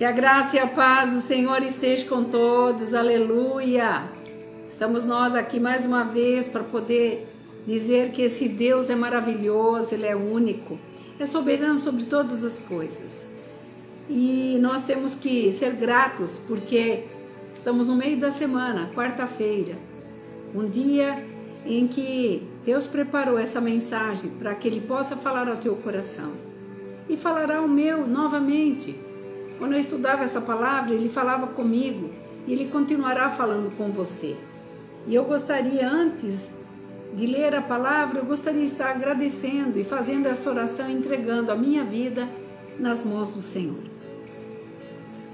Que a graça e a paz do Senhor esteja com todos, aleluia! Estamos nós aqui mais uma vez para poder dizer que esse Deus é maravilhoso, Ele é único, é soberano sobre todas as coisas. E nós temos que ser gratos porque estamos no meio da semana, quarta-feira, um dia em que Deus preparou essa mensagem para que Ele possa falar ao teu coração e falará ao meu novamente. Quando eu estudava essa palavra, Ele falava comigo e Ele continuará falando com você. E eu gostaria, antes de ler a palavra, eu gostaria de estar agradecendo e fazendo essa oração, entregando a minha vida nas mãos do Senhor.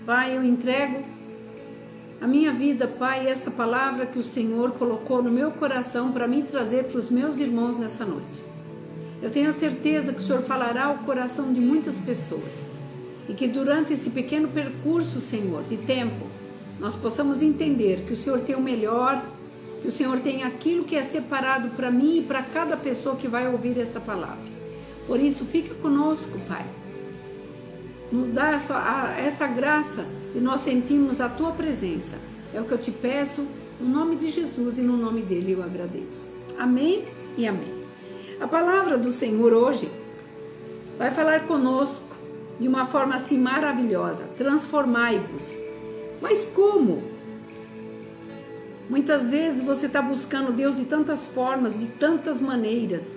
Pai, eu entrego a minha vida, Pai, esta palavra que o Senhor colocou no meu coração para me trazer para os meus irmãos nessa noite. Eu tenho a certeza que o Senhor falará ao coração de muitas pessoas e que durante esse pequeno percurso, Senhor, de tempo, nós possamos entender que o Senhor tem o melhor, que o Senhor tem aquilo que é separado para mim e para cada pessoa que vai ouvir esta palavra. Por isso, fica conosco, Pai. Nos dá essa graça de nós sentirmos a Tua presença. É o que eu te peço, no nome de Jesus e no nome dEle eu agradeço. Amém e amém. A palavra do Senhor hoje vai falar conosco de uma forma assim maravilhosa. Transformai-vos. Mas como? Muitas vezes você está buscando Deus de tantas formas, de tantas maneiras.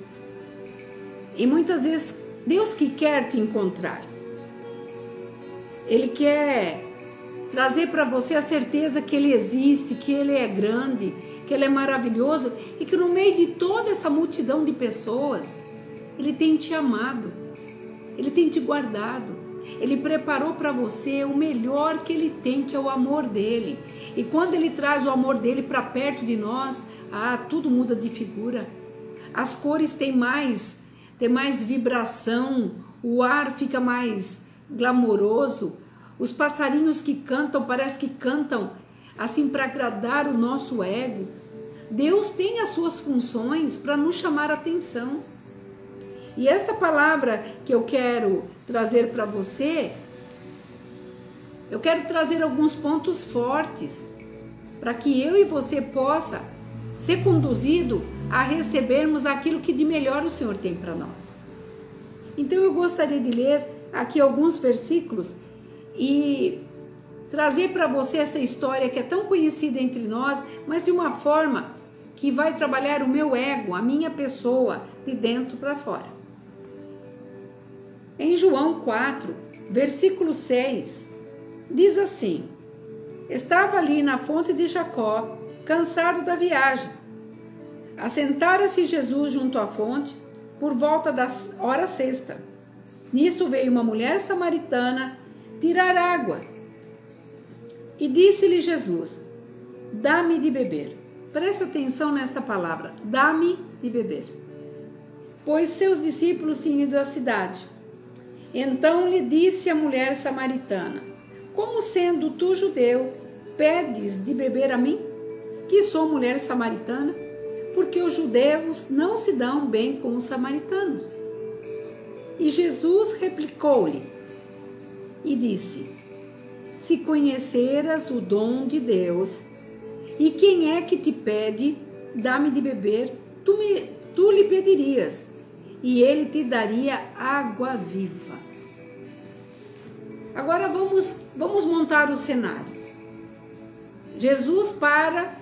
E muitas vezes Deus que quer te encontrar. Ele quer trazer para você a certeza que Ele existe, que Ele é grande, que Ele é maravilhoso e que no meio de toda essa multidão de pessoas, Ele tem te amado, Ele tem te guardado, Ele preparou para você o melhor que Ele tem, que é o amor dEle. E quando Ele traz o amor dEle para perto de nós, tudo muda de figura. As cores têm mais vibração, o ar fica mais glamouroso, os passarinhos que cantam, parece que cantam assim para agradar o nosso ego. Deus tem as suas funções para nos chamar a atenção. E essa palavra que eu quero trazer para você, eu quero trazer alguns pontos fortes para que eu e você possa ser conduzido a recebermos aquilo que de melhor o Senhor tem para nós. Então eu gostaria de ler aqui alguns versículos e trazer para você essa história que é tão conhecida entre nós, mas de uma forma que vai trabalhar o meu ego, a minha pessoa, de dentro para fora. Em João 4, versículo 6, diz assim: estava ali na fonte de Jacó, cansado da viagem. Assentara-se Jesus junto à fonte, por volta da hora sexta. Nisto veio uma mulher samaritana tirar água. E disse-lhe Jesus: dá-me de beber. Presta atenção nesta palavra, dá-me de beber. Pois seus discípulos tinham ido à cidade. Então lhe disse a mulher samaritana: como sendo tu judeu, pedes de beber a mim, que sou mulher samaritana? Porque os judeus não se dão bem com os samaritanos. E Jesus replicou-lhe e disse: se conheceras o dom de Deus, e quem é que te pede, dá-me de beber, tu lhe pedirias, e ele te daria água viva. Agora vamos montar o cenário. Jesus para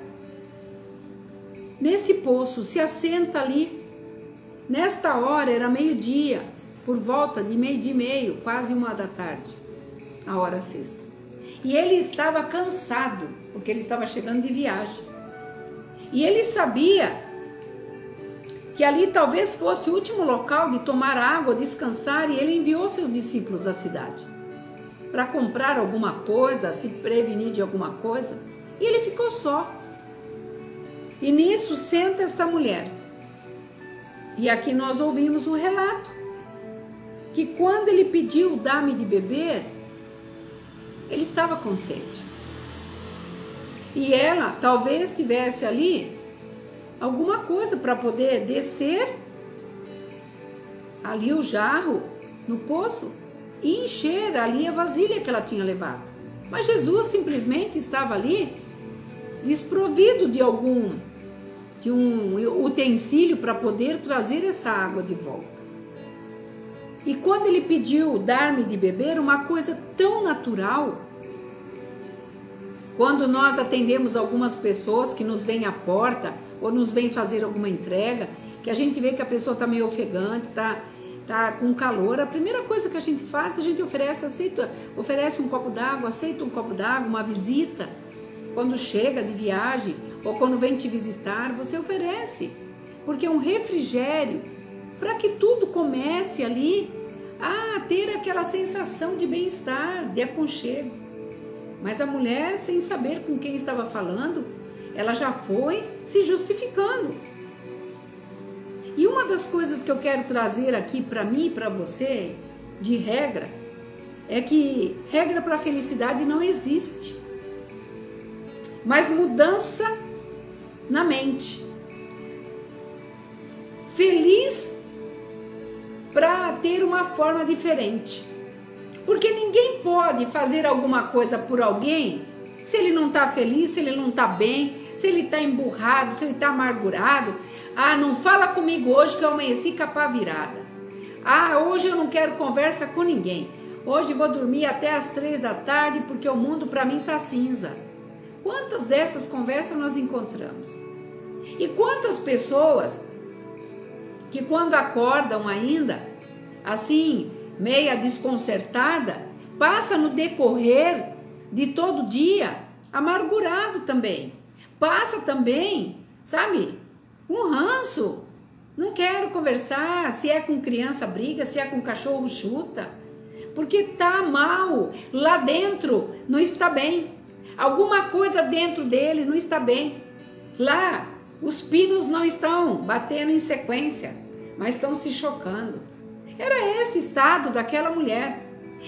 nesse poço, se assenta ali. Nesta hora era meio-dia, por volta de meio-dia e meio, quase 1h, a hora sexta. E ele estava cansado, porque ele estava chegando de viagem. E ele sabia que ali talvez fosse o último local de tomar água, descansar, e ele enviou seus discípulos à cidade para comprar alguma coisa, se prevenir de alguma coisa. E ele ficou só. E nisso senta esta mulher. E aqui nós ouvimos um relato que quando ele pediu dá-me de beber, ele estava com sede. E ela talvez tivesse ali alguma coisa para poder descer ali o jarro no poço e encher ali a vasilha que ela tinha levado. Mas Jesus simplesmente estava ali desprovido de um utensílio para poder trazer essa água de volta. E quando ele pediu dar-me de beber, uma coisa tão natural, quando nós atendemos algumas pessoas que nos vêm à porta ou nos vêm fazer alguma entrega, que a gente vê que a pessoa está meio ofegante, tá com calor, a primeira coisa que a gente faz, a gente oferece um copo d'água, aceita um copo d'água, uma visita. Quando chega de viagem ou quando vem te visitar, você oferece, porque é um refrigério para que tudo comece ali a ter aquela sensação de bem-estar, de aconchego. Mas a mulher, sem saber com quem estava falando, ela já foi se justificando. E uma das coisas que eu quero trazer aqui para mim e para você, de regra, é que regra para a felicidade não existe. Mas mudança na mente. Feliz para ter uma forma diferente. Porque ninguém pode fazer alguma coisa por alguém se ele não está feliz, se ele não está bem, se ele está emburrado, se ele está amargurado. Ah, não fala comigo hoje que eu amanheci capa virada. Ah, hoje eu não quero conversa com ninguém. Hoje vou dormir até as 3 da tarde porque o mundo para mim está cinza. Quantas dessas conversas nós encontramos? E quantas pessoas que quando acordam ainda, assim, meia desconcertada, passa no decorrer de todo dia amargurado também. Passa também, sabe, um ranço. Não quero conversar, se é com criança briga, se é com cachorro chuta, porque tá mal, lá dentro não está bem. Alguma coisa dentro dele não está bem. Lá os pinos não estão batendo em sequência, mas estão se chocando. Era esse estado daquela mulher.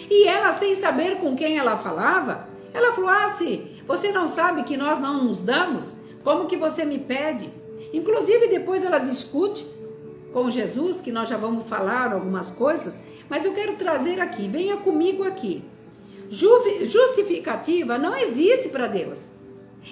E ela, sem saber com quem ela falava, ela falou: ah, se você não sabe que nós não nos damos, como que você me pede? Inclusive depois ela discute com Jesus, que nós já vamos falar algumas coisas, mas eu quero trazer aqui, venha comigo aqui. Justificativa não existe para Deus.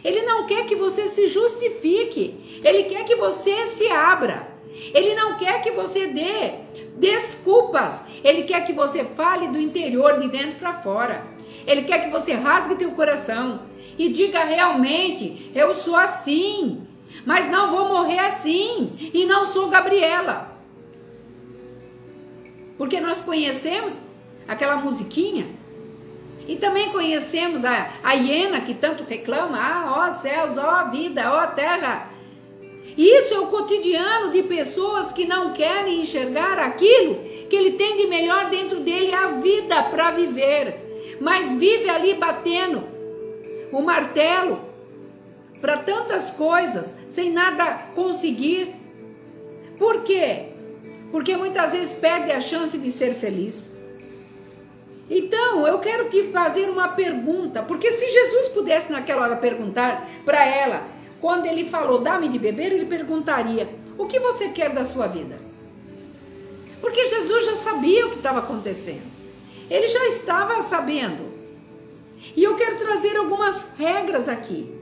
Ele não quer que você se justifique, Ele quer que você se abra. Ele não quer que você dê desculpas, Ele quer que você fale do interior, de dentro para fora. Ele quer que você rasgue teu coração e diga realmente: eu sou assim, mas não vou morrer assim, e não sou Gabriela. Porque nós conhecemos aquela musiquinha, e também conhecemos a hiena que tanto reclama: ah, ó céus, ó vida, ó terra. Isso é o cotidiano de pessoas que não querem enxergar aquilo que ele tem de melhor dentro dele, a vida para viver, mas vive ali batendo o martelo para tantas coisas, sem nada conseguir. Por quê? Porque muitas vezes perde a chance de ser feliz. Então, eu quero te fazer uma pergunta, porque se Jesus pudesse naquela hora perguntar para ela, quando ele falou: dá-me de beber, ele perguntaria: o que você quer da sua vida? Porque Jesus já sabia o que estava acontecendo. Ele já estava sabendo. E eu quero trazer algumas regras aqui.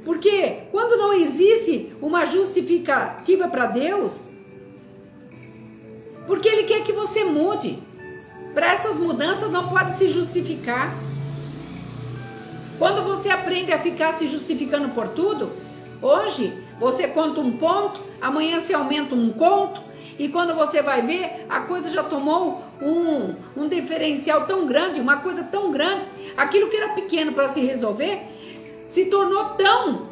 Porque quando não existe uma justificativa para Deus, porque Ele quer que você mude. Para essas mudanças não pode se justificar. Quando você aprende a ficar se justificando por tudo, hoje você conta um ponto, amanhã você aumenta um ponto, e quando você vai ver, a coisa já tomou um diferencial tão grande, uma coisa tão grande, aquilo que era pequeno para se resolver, se tornou tão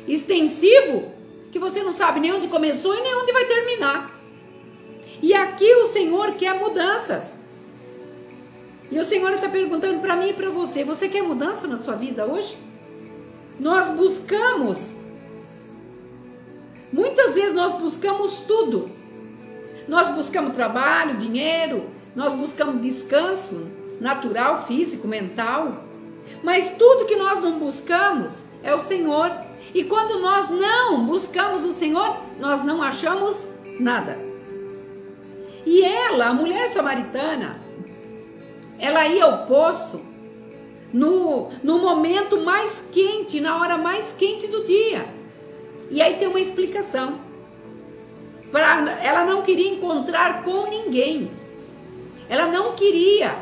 extensivo, que você não sabe nem onde começou e nem onde vai terminar. E aqui o Senhor quer mudanças. E o Senhor está perguntando para mim e para você: você quer mudança na sua vida hoje? Nós buscamos, muitas vezes nós buscamos tudo. Nós buscamos trabalho, dinheiro, nós buscamos descanso natural, físico, mental. Mas tudo que nós não buscamos é o Senhor. E quando nós não buscamos o Senhor, nós não achamos nada. E ela, a mulher samaritana, ela ia ao poço no momento mais quente, na hora mais quente do dia. E aí tem uma explicação. Ela não queria encontrar com ninguém. Ela não queria,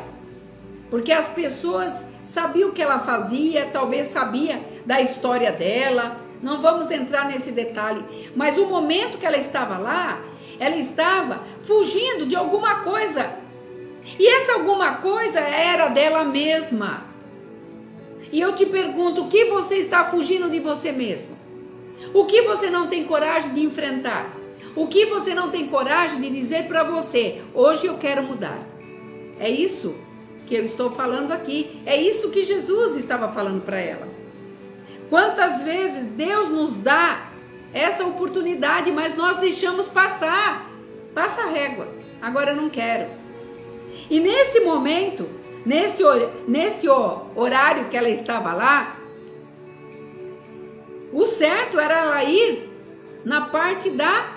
porque as pessoas sabiam o que ela fazia, talvez sabia da história dela. Não vamos entrar nesse detalhe. Mas o momento que ela estava lá, ela estava fugindo de alguma coisa. E essa alguma coisa era dela mesma. E eu te pergunto, o que você está fugindo de você mesmo? O que você não tem coragem de enfrentar? O que você não tem coragem de dizer para você, hoje eu quero mudar? É isso que eu estou falando aqui. É isso que Jesus estava falando para ela. Quantas vezes Deus nos dá essa oportunidade, mas nós deixamos passar. Passa a régua, agora eu não quero. E nesse momento, nesse horário que ela estava lá, o certo era ela ir na parte da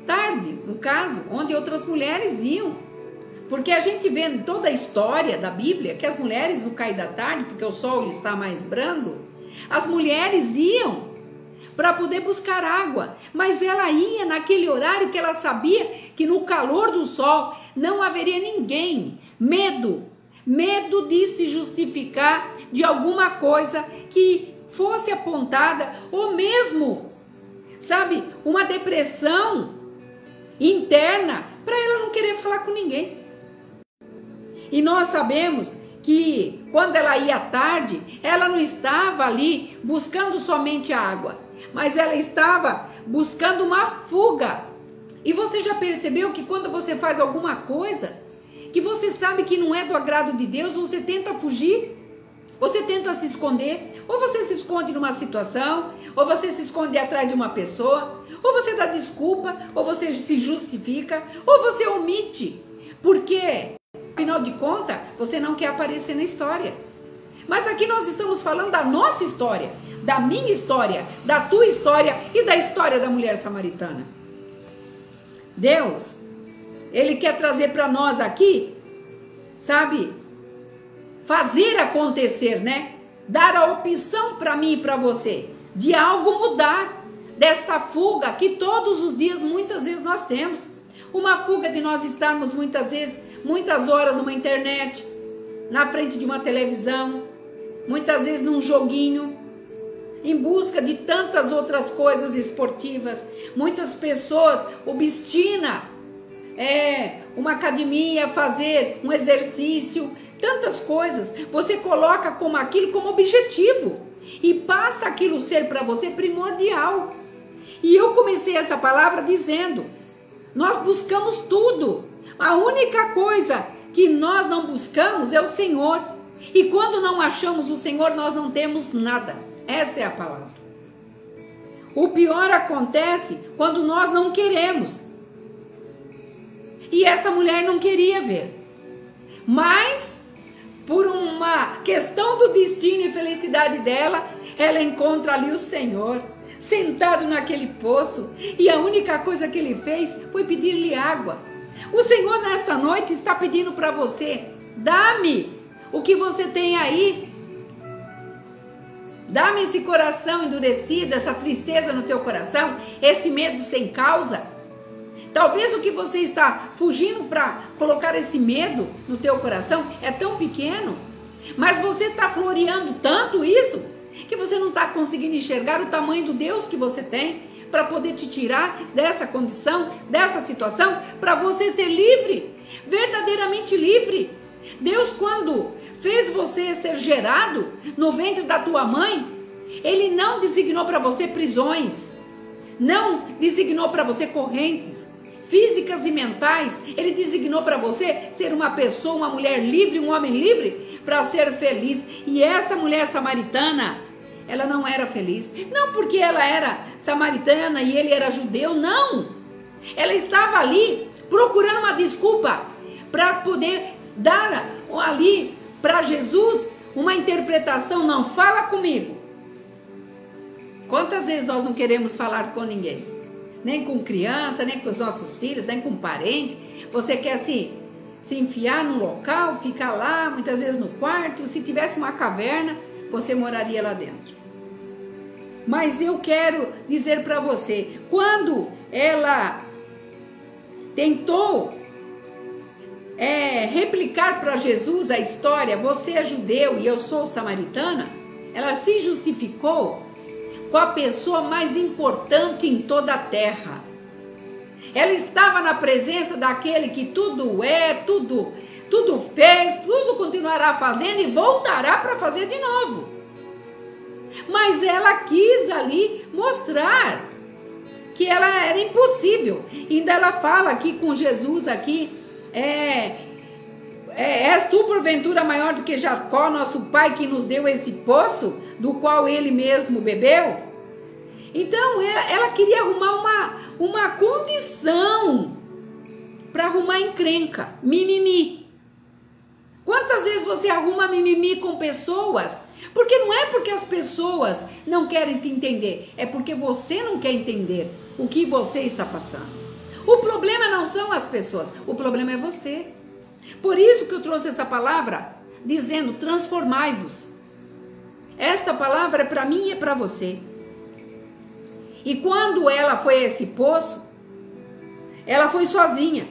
tarde, no caso, onde outras mulheres iam. Porque a gente vê em toda a história da Bíblia que as mulheres no cair da tarde, porque o sol está mais brando, as mulheres iam para poder buscar água. Mas ela ia naquele horário que ela sabia que no calor do sol não haveria ninguém. Medo de se justificar de alguma coisa que fosse apontada, ou mesmo, sabe, uma depressão interna para ela não querer falar com ninguém. E nós sabemos que quando ela ia à tarde, ela não estava ali buscando somente água, mas ela estava buscando uma fuga. E você já percebeu que quando você faz alguma coisa que você sabe que não é do agrado de Deus, você tenta fugir, você tenta se esconder, ou você se esconde numa situação, ou você se esconde atrás de uma pessoa, ou você dá desculpa, ou você se justifica, ou você omite, porque afinal de contas, você não quer aparecer na história. Mas aqui nós estamos falando da nossa história, da minha história, da tua história e da história da mulher samaritana. Deus, Ele quer trazer para nós aqui, sabe, fazer acontecer, né? Dar a opção para mim e para você, de algo mudar, desta fuga que todos os dias, muitas vezes nós temos. Uma fuga de nós estarmos muitas vezes, muitas horas numa internet, na frente de uma televisão, muitas vezes num joguinho, em busca de tantas outras coisas esportivas. Muitas pessoas obstinam uma academia, fazer um exercício, tantas coisas. Você coloca como aquilo como objetivo e passa aquilo ser para você primordial. E eu comecei essa palavra dizendo, nós buscamos tudo. A única coisa que nós não buscamos é o Senhor. E quando não achamos o Senhor, nós não temos nada. Essa é a palavra. O pior acontece quando nós não queremos. E essa mulher não queria ver. Mas, por uma questão do destino e felicidade dela, ela encontra ali o Senhor, sentado naquele poço. E a única coisa que ele fez foi pedir-lhe água. O Senhor nesta noite está pedindo para você, dá-me o que você tem aí. Dá-me esse coração endurecido, essa tristeza no teu coração, esse medo sem causa. Talvez o que você está fugindo para colocar esse medo no teu coração é tão pequeno, mas você está floreando tanto isso, que você não está conseguindo enxergar o tamanho do Deus que você tem para poder te tirar dessa condição, dessa situação, para você ser livre, verdadeiramente livre. Deus, quando fez você ser gerado no ventre da tua mãe, Ele não designou para você prisões, não designou para você correntes físicas e mentais. Ele designou para você ser uma pessoa, uma mulher livre, um homem livre, para ser feliz. E essa mulher samaritana, ela não era feliz, não porque ela era samaritana e ele era judeu, não. Ela estava ali procurando uma desculpa para poder dar ali para Jesus uma interpretação. Não fala comigo. Quantas vezes nós não queremos falar com ninguém? Nem com criança, nem com os nossos filhos, nem com parente. Você quer assim, se enfiar num local, ficar lá, muitas vezes no quarto. Se tivesse uma caverna, você moraria lá dentro. Mas eu quero dizer para você, quando ela tentou replicar para Jesus a história, você é judeu e eu sou samaritana, ela se justificou com a pessoa mais importante em toda a terra. Ela estava na presença daquele que tudo fez, tudo continuará fazendo e voltará para fazer de novo. Mas ela quis ali mostrar que ela era impossível. Ainda ela fala aqui com Jesus aqui, és tu porventura maior do que Jacó, nosso pai, que nos deu esse poço, do qual ele mesmo bebeu? Então ela queria arrumar uma condição para arrumar encrenca, mimimi. Quantas vezes você arruma mimimi com pessoas? Porque não é porque as pessoas não querem te entender, é porque você não quer entender o que você está passando. O problema não são as pessoas, o problema é você. Por isso que eu trouxe essa palavra, dizendo, transformai-vos. Esta palavra é para mim e é para você. E quando ela foi a esse poço, ela foi sozinha.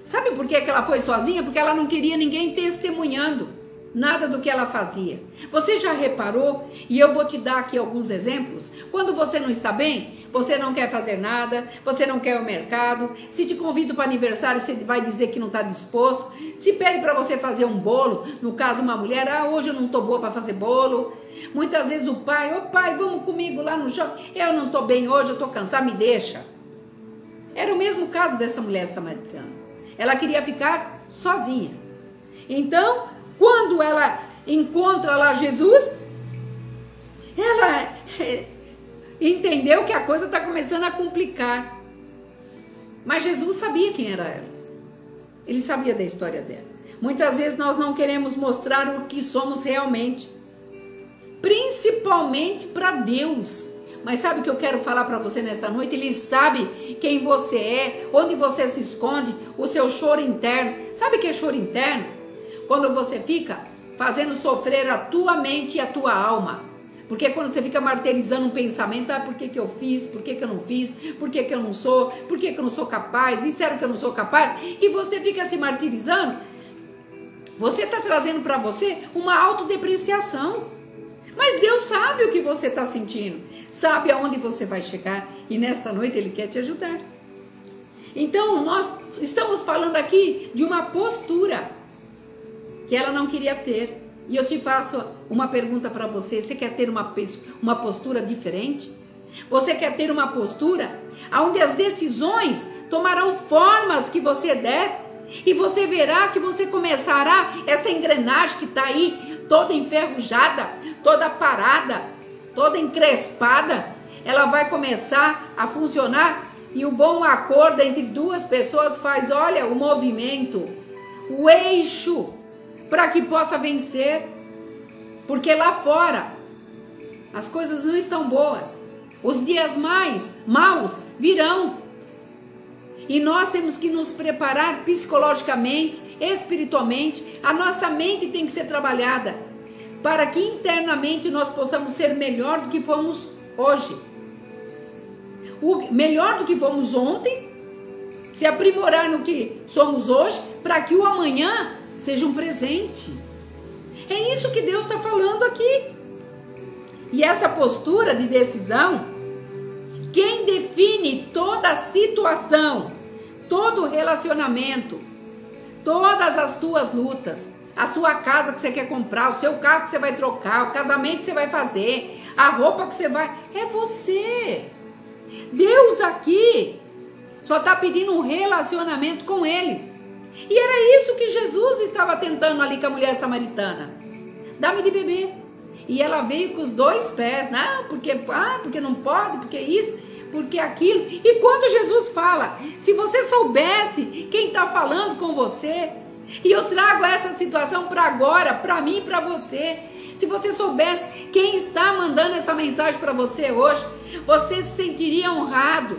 Sabe por que ela foi sozinha? Porque ela não queria ninguém testemunhando nada do que ela fazia. Você já reparou? E eu vou te dar aqui alguns exemplos. Quando você não está bem, você não quer fazer nada, você não quer ir ao mercado. Se te convido para aniversário, você vai dizer que não está disposto. Se pede para você fazer um bolo, no caso uma mulher, hoje eu não estou boa para fazer bolo. Muitas vezes o pai, pai, vamos comigo lá no shopping. Eu não estou bem hoje, eu estou cansado, me deixa. Era o mesmo caso dessa mulher samaritana. Ela queria ficar sozinha. Então, quando ela encontra lá Jesus, ela entendeu que a coisa está começando a complicar. Mas Jesus sabia quem era ela. Ele sabia da história dela. Muitas vezes nós não queremos mostrar o que somos realmente. Principalmente para Deus. Mas sabe o que eu quero falar para você nesta noite? Ele sabe quem você é, onde você se esconde, o seu choro interno. Sabe o que é choro interno? Quando você fica fazendo sofrer a tua mente e a tua alma. Porque quando você fica martirizando um pensamento, por que eu fiz, por que eu não fiz, por que eu não sou, por que eu não sou capaz, disseram que eu não sou capaz, e você fica se martirizando, você está trazendo para você uma autodepreciação. Mas Deus sabe o que você está sentindo, sabe aonde você vai chegar, e nesta noite Ele quer te ajudar. Então nós estamos falando aqui de uma postura que ela não queria ter. E eu te faço uma pergunta para você, você quer ter uma postura diferente? Você quer ter uma postura onde as decisões tomarão formas que você der, e você verá que você começará essa engrenagem que está aí, toda enferrujada, toda parada, toda encrespada, ela vai começar a funcionar, e o bom acordo entre duas pessoas faz, olha, o movimento, o eixo, para que possa vencer. Porque lá fora as coisas não estão boas, os dias mais maus virão, e nós temos que nos preparar psicologicamente, espiritualmente. A nossa mente tem que ser trabalhada para que internamente nós possamos ser melhor do que fomos hoje, melhor do que fomos ontem, se aprimorar no que somos hoje, para que o amanhã seja um presente. É isso que Deus está falando aqui. E essa postura de decisão, quem define toda a situação, todo o relacionamento, todas as tuas lutas, a sua casa que você quer comprar, o seu carro que você vai trocar, o casamento que você vai fazer, a roupa que você vai... É você. Deus aqui só está pedindo um relacionamento com Ele. E era isso que Jesus estava tentando ali com a mulher samaritana. Dá-me de beber. E ela veio com os dois pés. Não, porque não pode, porque isso, porque aquilo. E quando Jesus fala, se você soubesse quem está falando com você, e eu trago essa situação para agora, para mim e para você. Se você soubesse quem está mandando essa mensagem para você hoje, você se sentiria honrado.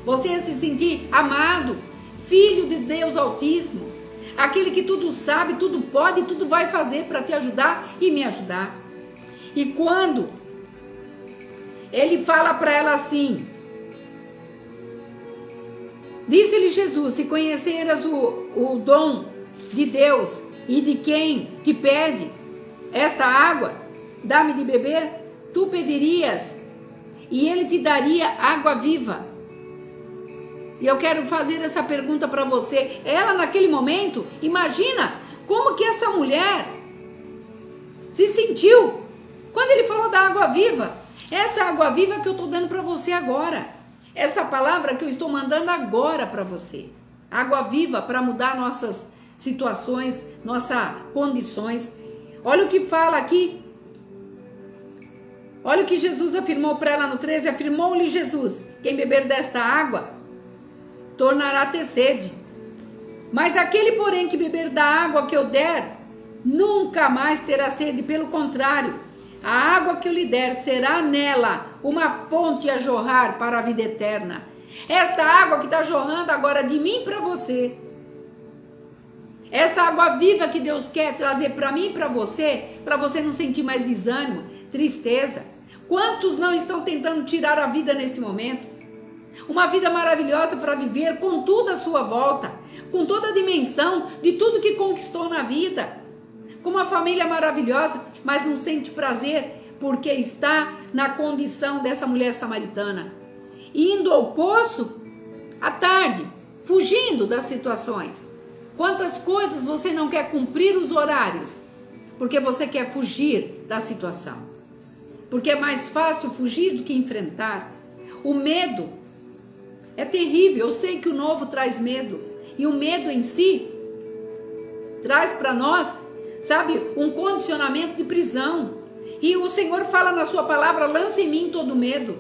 Você ia se sentir amado. Filho de Deus Altíssimo. aquele que tudo sabe, tudo pode, tudo vai fazer para te ajudar e me ajudar. E quando ele fala para ela assim, disse-lhe Jesus, se conheceras o dom de Deus e de quem te pede esta água, dá-me de beber, tu pedirias e ele te daria água viva. E eu quero fazer essa pergunta para você. Ela naquele momento, imagina como que essa mulher se sentiu quando ele falou da água viva. Essa água viva que eu estou dando para você agora. Essa palavra que eu estou mandando agora para você. Água viva para mudar nossas situações, nossas condições. Olha o que fala aqui. Olha o que Jesus afirmou para ela no 13. Afirmou-lhe Jesus, quem beber desta água tornará a ter sede. Mas aquele, porém, que beber da água que eu der, nunca mais terá sede. Pelo contrário, a água que eu lhe der será nela uma fonte a jorrar para a vida eterna. Esta água que está jorrando agora de mim para você, essa água viva que Deus quer trazer para mim e para você não sentir mais desânimo, tristeza. Quantos não estão tentando tirar a vida nesse momento? Uma vida maravilhosa para viver com tudo à sua volta, com toda a dimensão de tudo que conquistou na vida, com uma família maravilhosa, mas não sente prazer porque está na condição dessa mulher samaritana, indo ao poço à tarde, fugindo das situações. Quantas coisas você não quer cumprir os horários porque você quer fugir da situação, porque é mais fácil fugir do que enfrentar. O medo é terrível. Eu sei que o novo traz medo. E o medo em si traz para nós, sabe, um condicionamento de prisão. E o Senhor fala na sua palavra, lança em mim todo medo.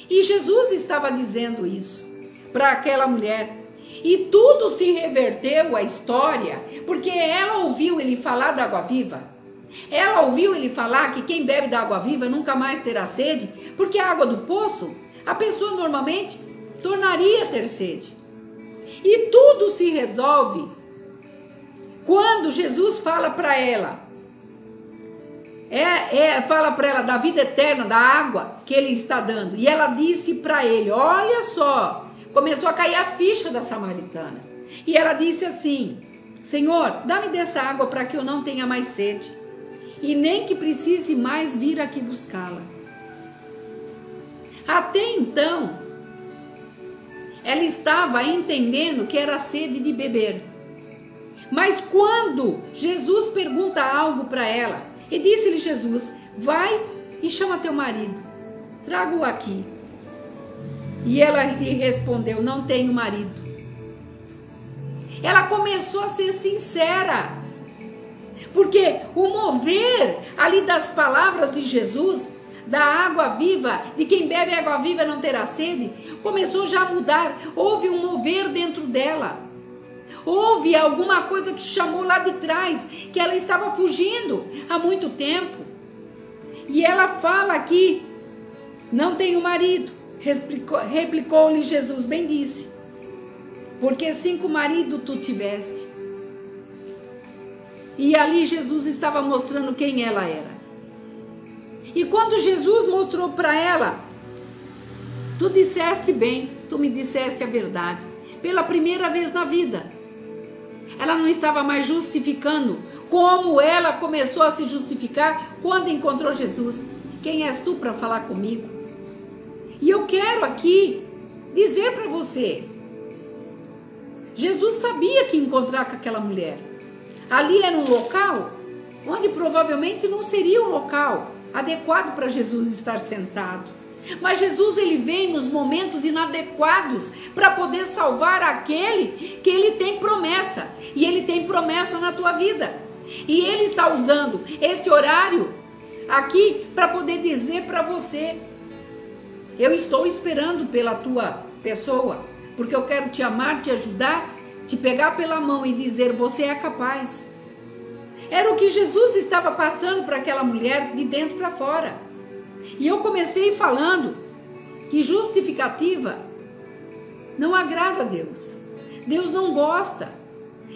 E Jesus estava dizendo isso para aquela mulher. E tudo se reverteu a história, porque ela ouviu ele falar da água viva. Ela ouviu ele falar que quem bebe da água viva nunca mais terá sede, porque a água do poço, a pessoa normalmente tornaria a ter sede. E tudo se resolve quando Jesus fala para ela, fala para ela da vida eterna, da água que ele está dando. E ela disse para ele, olha só, começou a cair a ficha da samaritana. E ela disse assim, Senhor, dá-me dessa água para que eu não tenha mais sede, e nem que precise mais vir aqui buscá-la. Até então, ela estava entendendo que era sede de beber. Mas quando Jesus pergunta algo para ela, e disse-lhe Jesus, vai e chama teu marido, traga-o aqui. E ela lhe respondeu, não tenho marido. Ela começou a ser sincera, porque o mover ali das palavras de Jesus, da água viva, de quem bebe água viva não terá sede, começou já a mudar. Houve um mover dentro dela. Houve alguma coisa que chamou lá de trás, que ela estava fugindo há muito tempo. E ela fala aqui, não tenho marido. Replicou-lhe Jesus, bem disse, porque 5 maridos tu tiveste. E ali Jesus estava mostrando quem ela era. E quando Jesus mostrou para ela, tu disseste bem, tu me disseste a verdade. Pela primeira vez na vida, ela não estava mais justificando, como ela começou a se justificar quando encontrou Jesus. Quem és tu para falar comigo? E eu quero aqui dizer para você, Jesus sabia que ia encontrar com aquela mulher. Ali era um local onde provavelmente não seria um local adequado para Jesus estar sentado. Mas Jesus, ele vem nos momentos inadequados para poder salvar aquele que ele tem promessa. E ele tem promessa na tua vida. E ele está usando esse horário aqui para poder dizer para você, eu estou esperando pela tua pessoa, porque eu quero te amar, te ajudar, te pegar pela mão e dizer, você é capaz. Era o que Jesus estava passando para aquela mulher de dentro para fora. E eu comecei falando que justificativa não agrada a Deus. Deus não gosta.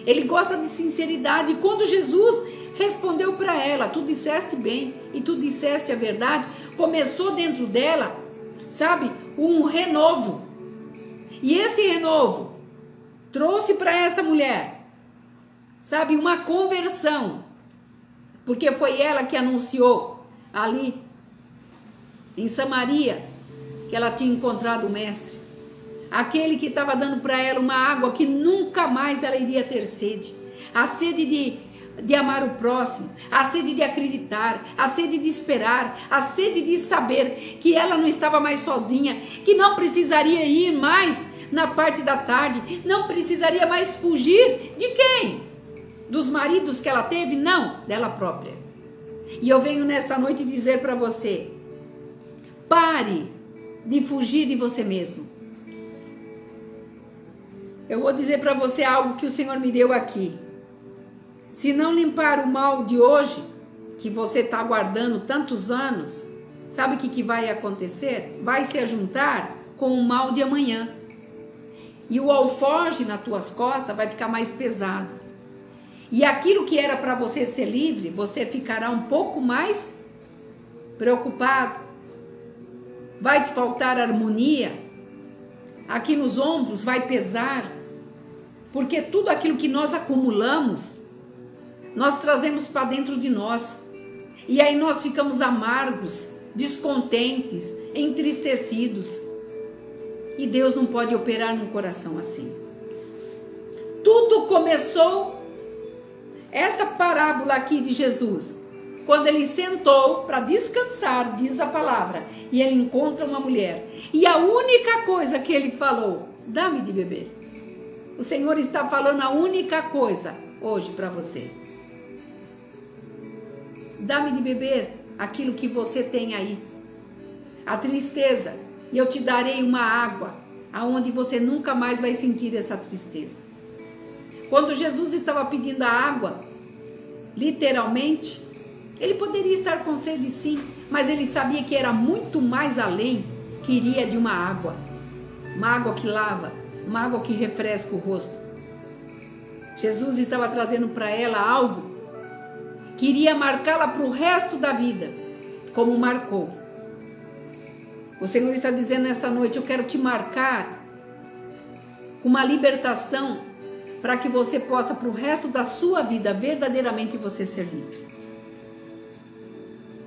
Ele gosta de sinceridade. E quando Jesus respondeu para ela, tu disseste bem e tu disseste a verdade, começou dentro dela, sabe, um renovo. E esse renovo trouxe para essa mulher, sabe, uma conversão, porque foi ela que anunciou ali em Samaria que ela tinha encontrado o mestre, aquele que estava dando para ela uma água que nunca mais ela iria ter sede, a sede de amar o próximo, a sede de acreditar, a sede de esperar, a sede de saber que ela não estava mais sozinha, que não precisaria ir mais na parte da tarde, não precisaria mais fugir de quem? Dos maridos que ela teve? Não, dela própria. E eu venho nesta noite dizer para você, pare de fugir de você mesmo. Eu vou dizer para você algo que o Senhor me deu aqui. Se não limpar o mal de hoje, que você está guardando tantos anos, sabe o que vai acontecer? Vai se ajuntar com o mal de amanhã. E o alforje nas tuas costas vai ficar mais pesado. E aquilo que era para você ser livre, você ficará um pouco mais preocupado. Vai te faltar harmonia. Aqui nos ombros vai pesar. Porque tudo aquilo que nós acumulamos, nós trazemos para dentro de nós. E aí nós ficamos amargos, descontentes, entristecidos. E Deus não pode operar num coração assim. Tudo começou, essa parábola aqui de Jesus, quando ele sentou para descansar, diz a palavra, e ele encontra uma mulher. E a única coisa que ele falou, dá-me de beber. O Senhor está falando a única coisa hoje para você. Dá-me de beber aquilo que você tem aí. A tristeza. E eu te darei uma água, aonde você nunca mais vai sentir essa tristeza. Quando Jesus estava pedindo a água, literalmente, ele poderia estar com sede sim, mas ele sabia que era muito mais além que iria de uma água que lava, uma água que refresca o rosto. Jesus estava trazendo para ela algo que iria marcá-la para o resto da vida, como marcou. O Senhor está dizendo nesta noite, eu quero te marcar uma libertação para que você possa, para o resto da sua vida, verdadeiramente você ser livre.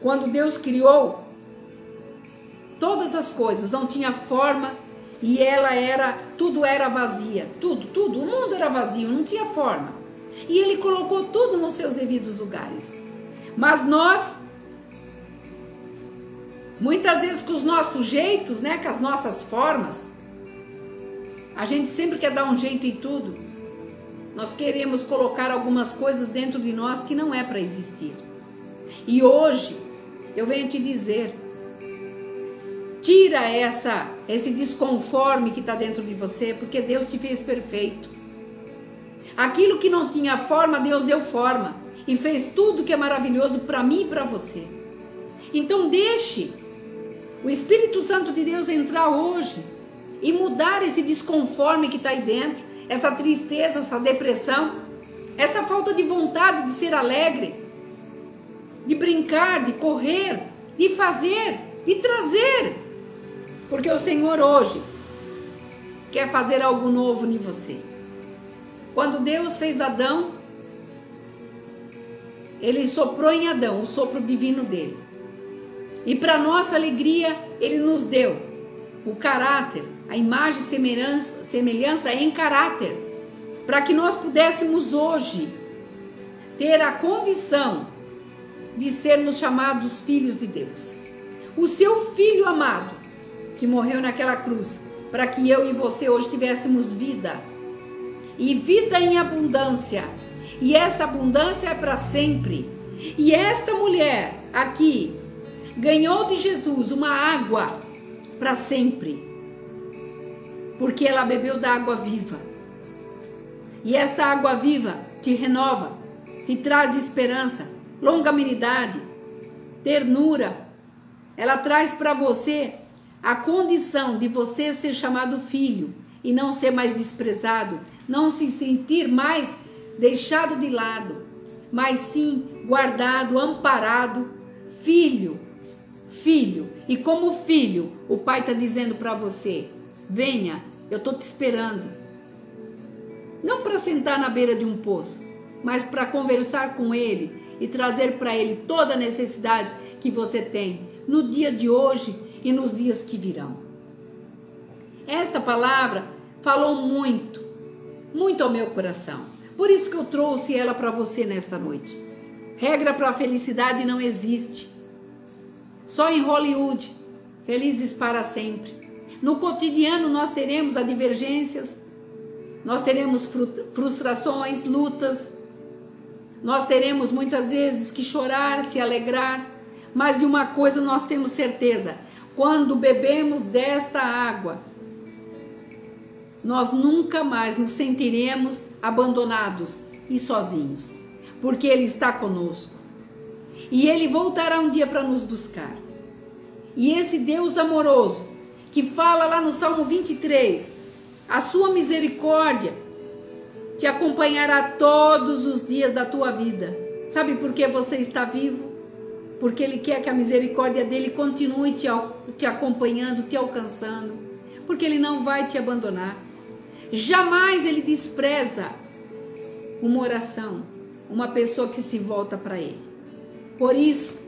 Quando Deus criou todas as coisas, não tinha forma e tudo era vazia, tudo, o mundo era vazio, não tinha forma. E Ele colocou tudo nos seus devidos lugares. Mas nós, muitas vezes com os nossos jeitos, né, com as nossas formas, a gente sempre quer dar um jeito em tudo. Nós queremos colocar algumas coisas dentro de nós que não é para existir. E hoje, eu venho te dizer, tira esse desconforme que está dentro de você, porque Deus te fez perfeito. Aquilo que não tinha forma, Deus deu forma. E fez tudo que é maravilhoso para mim e para você. Então deixe o Espírito Santo de Deus entrar hoje e mudar esse desconforme que está aí dentro, essa tristeza, essa depressão, essa falta de vontade de ser alegre, de brincar, de correr, de fazer, de trazer. Porque o Senhor hoje quer fazer algo novo em você. Quando Deus fez Adão, Ele soprou em Adão o sopro divino dele. E para nossa alegria, Ele nos deu o caráter, a imagem e semelhança em caráter, para que nós pudéssemos hoje ter a condição de sermos chamados filhos de Deus. O seu Filho amado, que morreu naquela cruz, para que eu e você hoje tivéssemos vida, e vida em abundância, e essa abundância é para sempre. E esta mulher aqui ganhou de Jesus uma água para sempre, porque ela bebeu da água viva. E esta água viva te renova, te traz esperança, longanimidade, ternura. Ela traz para você a condição de você ser chamado filho e não ser mais desprezado, não se sentir mais deixado de lado, mas sim guardado, amparado, filho. E como filho, o Pai está dizendo para você, venha, eu estou te esperando. Não para sentar na beira de um poço, mas para conversar com Ele e trazer para Ele toda a necessidade que você tem no dia de hoje e nos dias que virão. Esta palavra falou muito ao meu coração. Por isso que eu trouxe ela para você nesta noite. Regra para a felicidade não existe. Só em Hollywood, felizes para sempre. No cotidiano nós teremos divergências, nós teremos frustrações, lutas, nós teremos muitas vezes que chorar, se alegrar, mas de uma coisa nós temos certeza: quando bebemos desta água, nós nunca mais nos sentiremos abandonados e sozinhos, porque Ele está conosco. E Ele voltará um dia para nos buscar. E esse Deus amoroso, que fala lá no Salmo 23, a sua misericórdia te acompanhará todos os dias da tua vida. Sabe por que você está vivo? Porque Ele quer que a misericórdia dEle continue te acompanhando, te alcançando. Porque Ele não vai te abandonar. Jamais Ele despreza uma oração, uma pessoa que se volta para Ele. Por isso,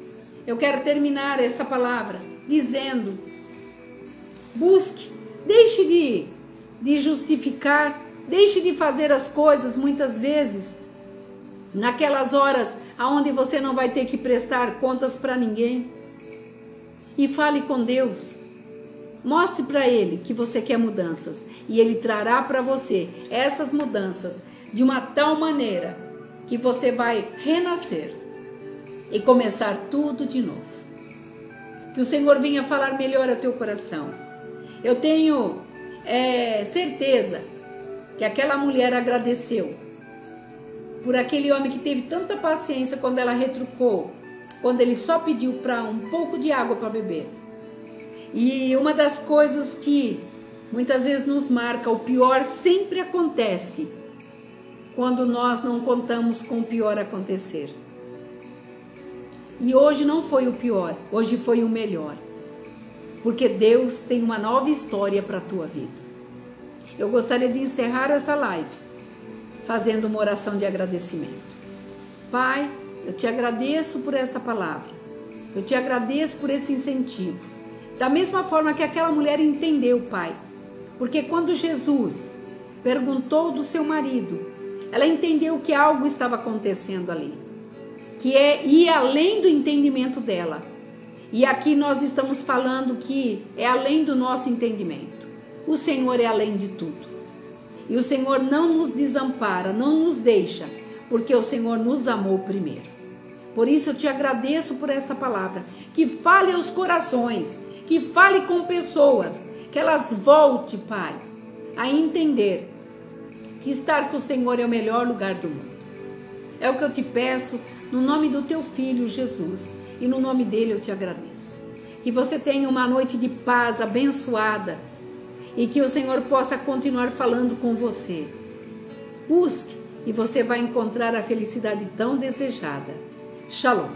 eu quero terminar esta palavra dizendo: busque, deixe de justificar, deixe de fazer as coisas muitas vezes naquelas horas onde você não vai ter que prestar contas para ninguém. E fale com Deus. Mostre para Ele que você quer mudanças e Ele trará para você essas mudanças de uma tal maneira que você vai renascer e começar tudo de novo. Que o Senhor venha falar melhor ao teu coração. Eu tenho certeza que aquela mulher agradeceu por aquele homem que teve tanta paciência quando ela retrucou, quando ele só pediu para um pouco de água para beber. E uma das coisas que muitas vezes nos marca, o pior sempre acontece quando nós não contamos com o pior acontecer. E hoje não foi o pior, hoje foi o melhor. Porque Deus tem uma nova história para a tua vida. Eu gostaria de encerrar essa live fazendo uma oração de agradecimento. Pai, eu te agradeço por esta palavra. Eu te agradeço por esse incentivo. Da mesma forma que aquela mulher entendeu, Pai. Porque quando Jesus perguntou do seu marido, ela entendeu que algo estava acontecendo ali, que ia além do entendimento dela. E aqui nós estamos falando que é além do nosso entendimento. O Senhor é além de tudo. E o Senhor não nos desampara, não nos deixa, porque o Senhor nos amou primeiro. Por isso eu te agradeço por esta palavra, que fale aos corações, que fale com pessoas, que elas voltem, Pai, a entender que estar com o Senhor é o melhor lugar do mundo. É o que eu te peço, no nome do teu Filho, Jesus, e no nome dele eu te agradeço. Que você tenha uma noite de paz abençoada e que o Senhor possa continuar falando com você. Busque e você vai encontrar a felicidade tão desejada. Shalom.